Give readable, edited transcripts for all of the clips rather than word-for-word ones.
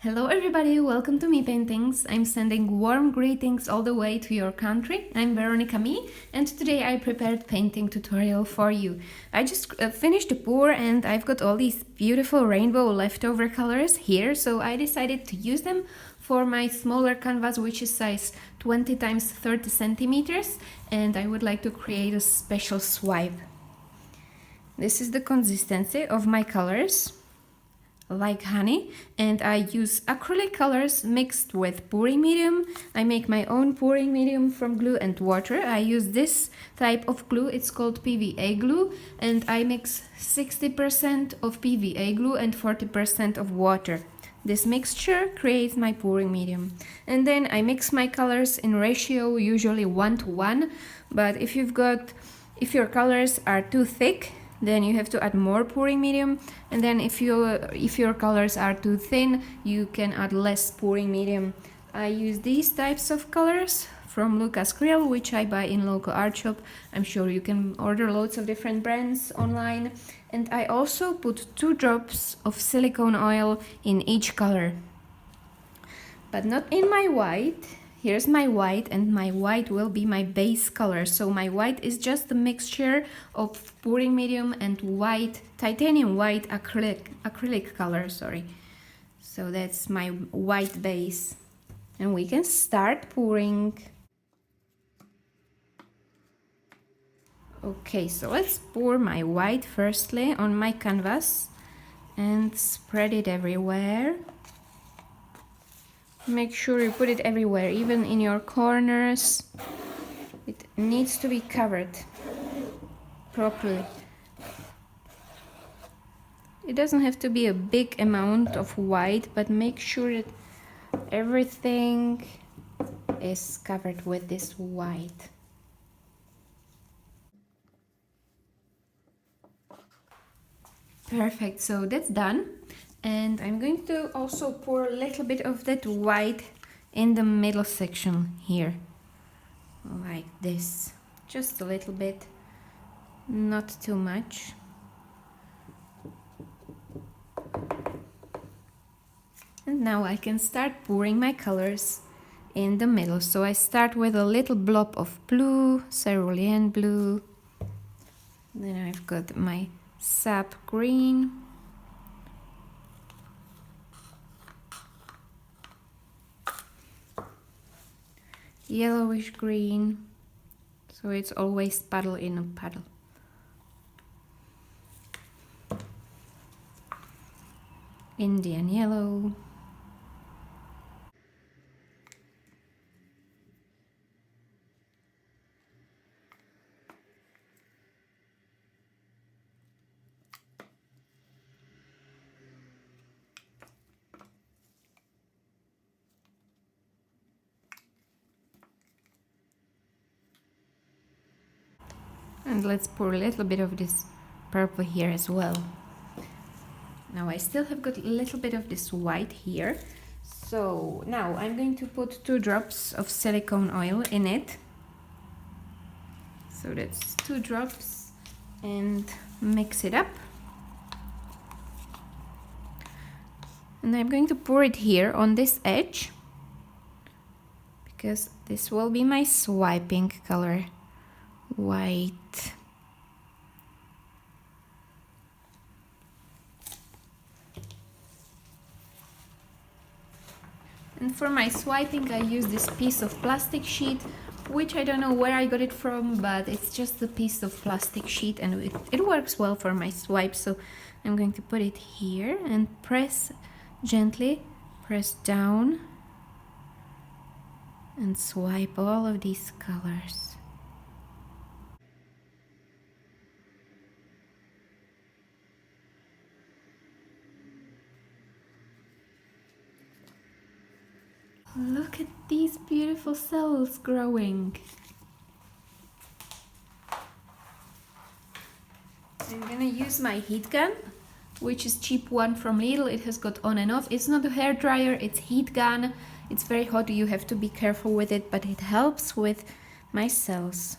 Hello everybody, welcome to Me Paintings. I'm sending warm greetings all the way to your country. I'm Veronica Me, and today I prepared painting tutorial for you. I just finished the pour and I've got all these beautiful rainbow leftover colors here, so I decided to use them for my smaller canvas, which is size 20 times 30 centimeters, and I would like to create a special swipe. This is the consistency of my colors, like honey, and I use acrylic colors mixed with pouring medium. I make my own pouring medium from glue and water. I use this type of glue, it's called PVA glue, and I mix 60% of PVA glue and 40% of water. This mixture creates my pouring medium, and then I mix my colors in ratio, usually 1:1, but if your colors are too thick, then you have to add more pouring medium, and then if your colors are too thin, you can add less pouring medium. I use these types of colors from Lucas Grill, which I buy in local art shop. I'm sure you can order loads of different brands online. And I also put 2 drops of silicone oil in each color, but not in my white. Here's my white, and my white will be my base color. So my white is just a mixture of pouring medium and white, titanium white acrylic color, sorry. So that's my white base. And we can start pouring. Okay, so let's pour my white firstly on my canvas and spread it everywhere. Make sure you put it everywhere, even in your corners. It needs to be covered properly. It doesn't have to be a big amount of white, but make sure that everything is covered with this white. Perfect, so that's done. And I'm going to also pour a little bit of that white in the middle section here, like this. Just a little bit, not too much. And now I can start pouring my colors in the middle. So I start with a little blob of blue, cerulean blue. Then I've got my sap green. Yellowish green, so it's always puddle in a puddle. Indian yellow. And let's pour a little bit of this purple here as well. Now I still have got a little bit of this white here. So now I'm going to put 2 drops of silicone oil in it. So that's 2 drops, and mix it up. And I'm going to pour it here on this edge, because this will be my swiping color. White. And for my swiping I use this piece of plastic sheet, which I don't know where I got it from, but it's just a piece of plastic sheet, and it works well for my swipe. So I'm going to put it here and gently press down and swipe all of these colors. Look at these beautiful cells growing. I'm gonna use my heat gun, which is cheap one from Lidl. It has got on and off. It's not a hair dryer, it's heat gun. It's very hot, you have to be careful with it, but it helps with my cells.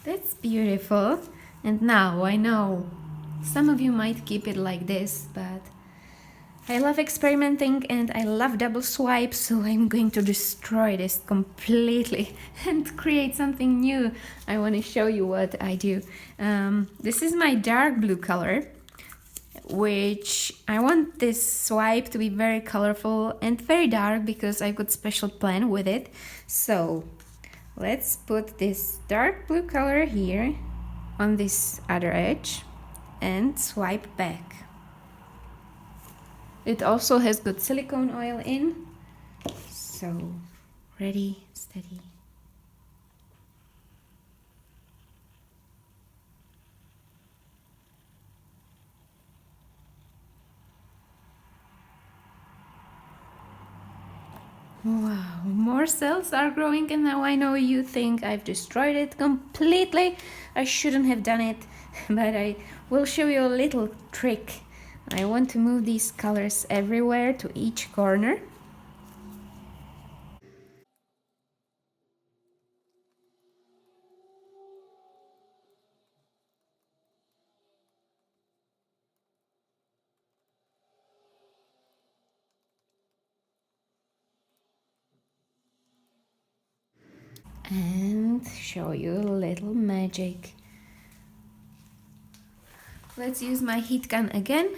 That's beautiful. And now I know some of you might keep it like this, but I love experimenting and I love double swipe, so I'm going to destroy this completely and create something new. I want to show you what I do. This is my dark blue color, which I want this swipe to be very colorful and very dark because I got special plan with it. So let's put this dark blue color here on this other edge and swipe back. It also has good silicone oil in, so ready, steady. Wow, more cells are growing, and now I know you think I've destroyed it completely. I shouldn't have done it, but I will show you a little trick. I want to move these colors everywhere to each corner. And show you a little magic. Let's use my heat gun again.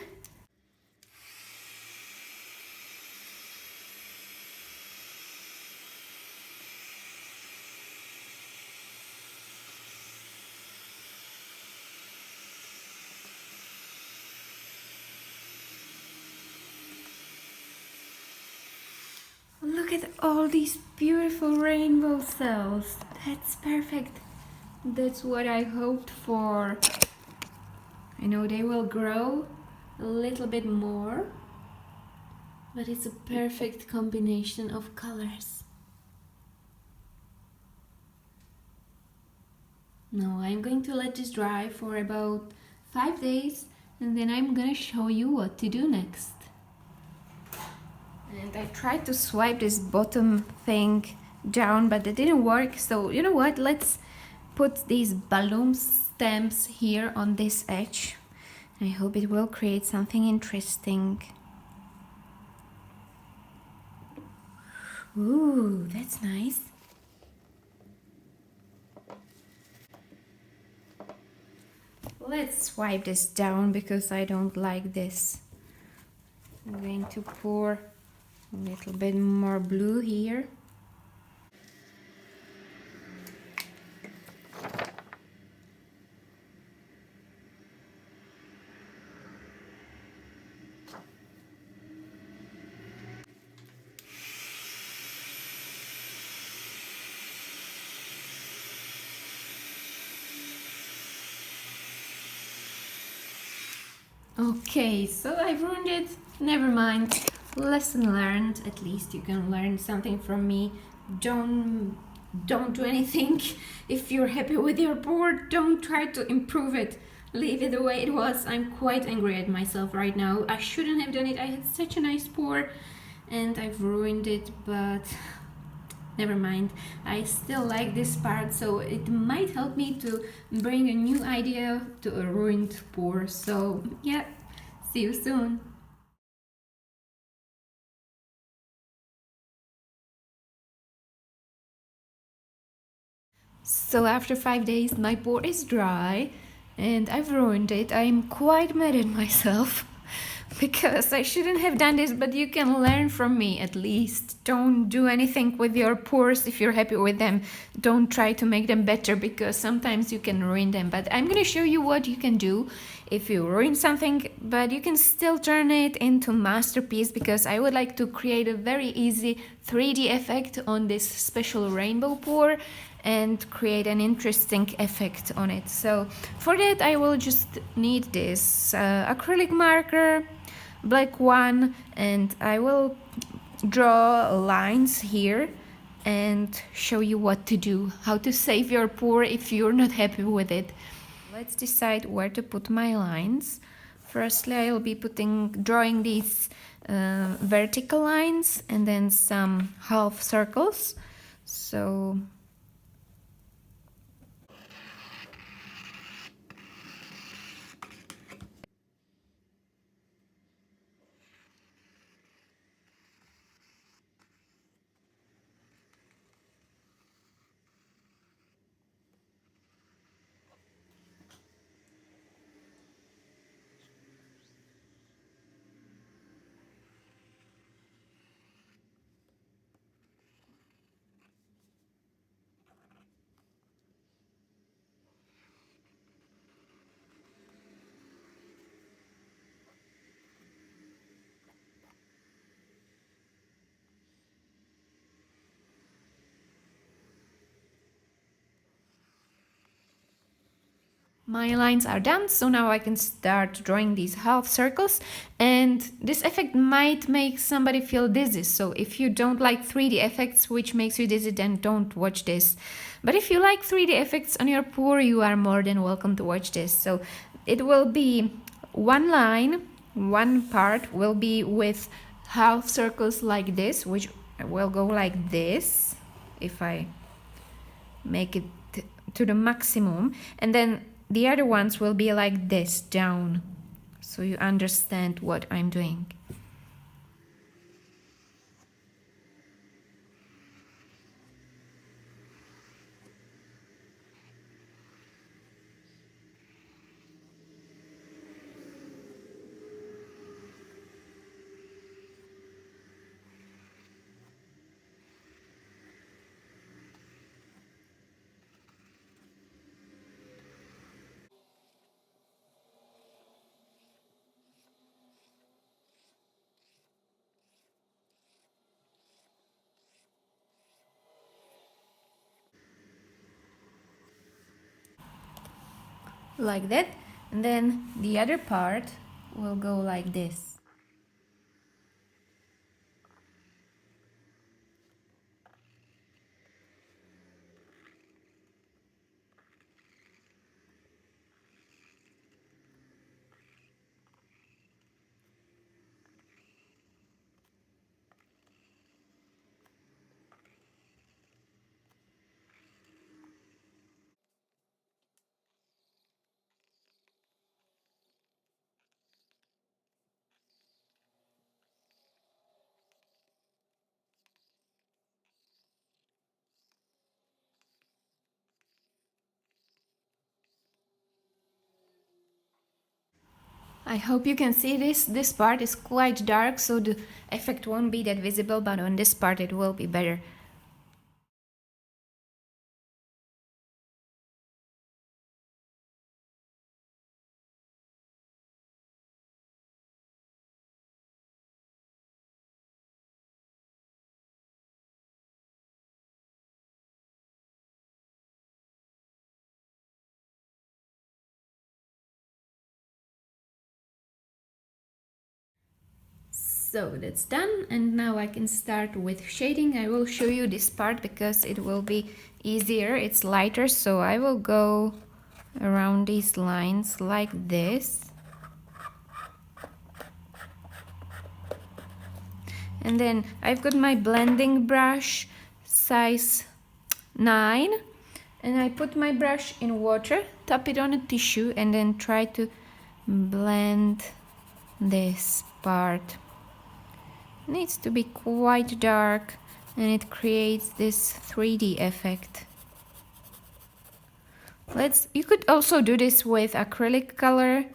Look at all these beautiful rainbow cells. That's perfect. That's what I hoped for. I know they will grow a little bit more, but it's a perfect combination of colors. Now I'm going to let this dry for about 5 days, and then I'm gonna show you what to do next. And I tried to swipe this bottom thing down, but it didn't work. So you know what? Let's put these balloon stamps here on this edge. I hope it will create something interesting. Ooh, that's nice. Let's swipe this down because I don't like this. I'm going to pour a little bit more blue here. Okay, so I've ruined it. Never mind. Lesson learned. At least you can learn something from me. Don't do anything. If you're happy with your board, don't try to improve it. Leave it the way it was. I'm quite angry at myself right now. I shouldn't have done it. I had such a nice pour and I've ruined it, but never mind. I still like this part, so it might help me to bring a new idea to a ruined pour. So yeah, see you soon. So after 5 days my pour is dry and I've ruined it. I'm quite mad at myself because I shouldn't have done this, but you can learn from me at least. Don't do anything with your pours if you're happy with them. Don't try to make them better because sometimes you can ruin them. But I'm gonna show you what you can do if you ruin something, but you can still turn it into masterpiece, because I would like to create a very easy 3D effect on this special rainbow pour and create an interesting effect on it. So for that I will just need this acrylic marker, black one, and I will draw lines here and show you what to do, how to save your pour if you're not happy with it. Let's decide where to put my lines. Firstly, I'll be drawing these vertical lines and then some half circles. So My lines are done, so now I can start drawing these half circles, and this effect might make somebody feel dizzy, so if you don't like 3D effects which makes you dizzy, then don't watch this. But if you like 3D effects on your pour, you are more than welcome to watch this. So it will be one line, one part will be with half circles like this, which will go like this if I make it to the maximum, and then the other ones will be like this down, so you understand what I'm doing. Like that, and then the other part will go like this. I hope you can see this. This part is quite dark, so the effect won't be that visible, but on this part it will be better. So that's done, and now I can start with shading. I will show you this part because it will be easier, it's lighter, so I will go around these lines like this. And then I've got my blending brush size 9, and I put my brush in water, tap it on a tissue, and then try to blend this part. It needs to be quite dark, and it creates this 3D effect. You could also do this with acrylic color,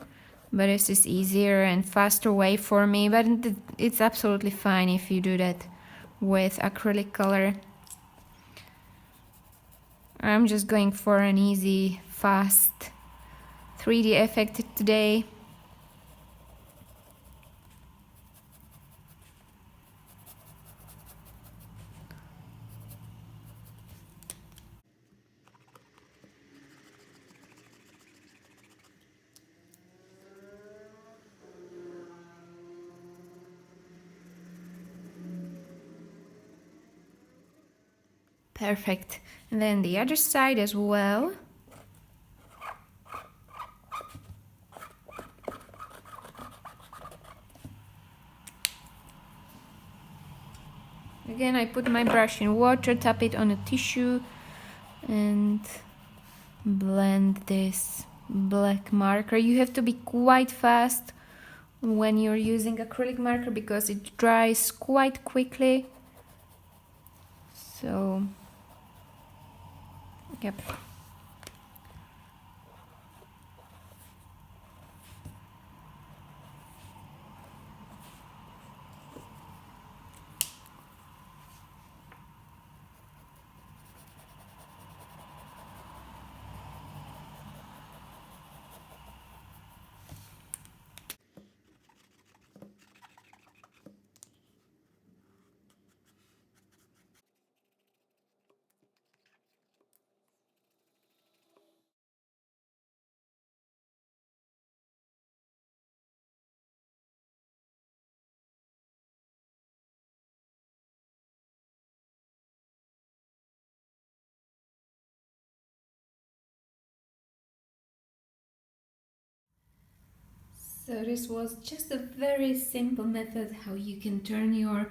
but this is easier and faster way for me, but it's absolutely fine if you do that with acrylic color. I'm just going for an easy, fast 3D effect today. Perfect. And then the other side as well. Again, I put my brush in water, tap it on a tissue, and blend this black marker. You have to be quite fast when you're using acrylic marker because it dries quite quickly. So, yep. So this was just a very simple method how you can turn your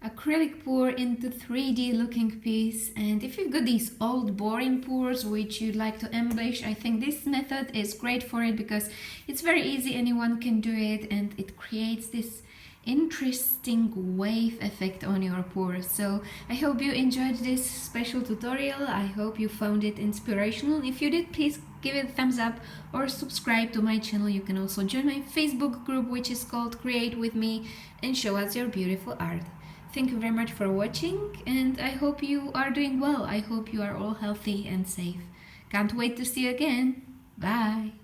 acrylic pour into 3D looking piece. And if you've got these old boring pours which you'd like to embellish, I think this method is great for it because it's very easy, anyone can do it, and it creates this interesting wave effect on your pour. So I hope you enjoyed this special tutorial. I hope you found it inspirational. If you did, please give it a thumbs up or subscribe to my channel. You can also join my Facebook group, which is called Create With Me, and show us your beautiful art. Thank you very much for watching, and I hope you are doing well. I hope you are all healthy and safe. Can't wait to see you again. Bye!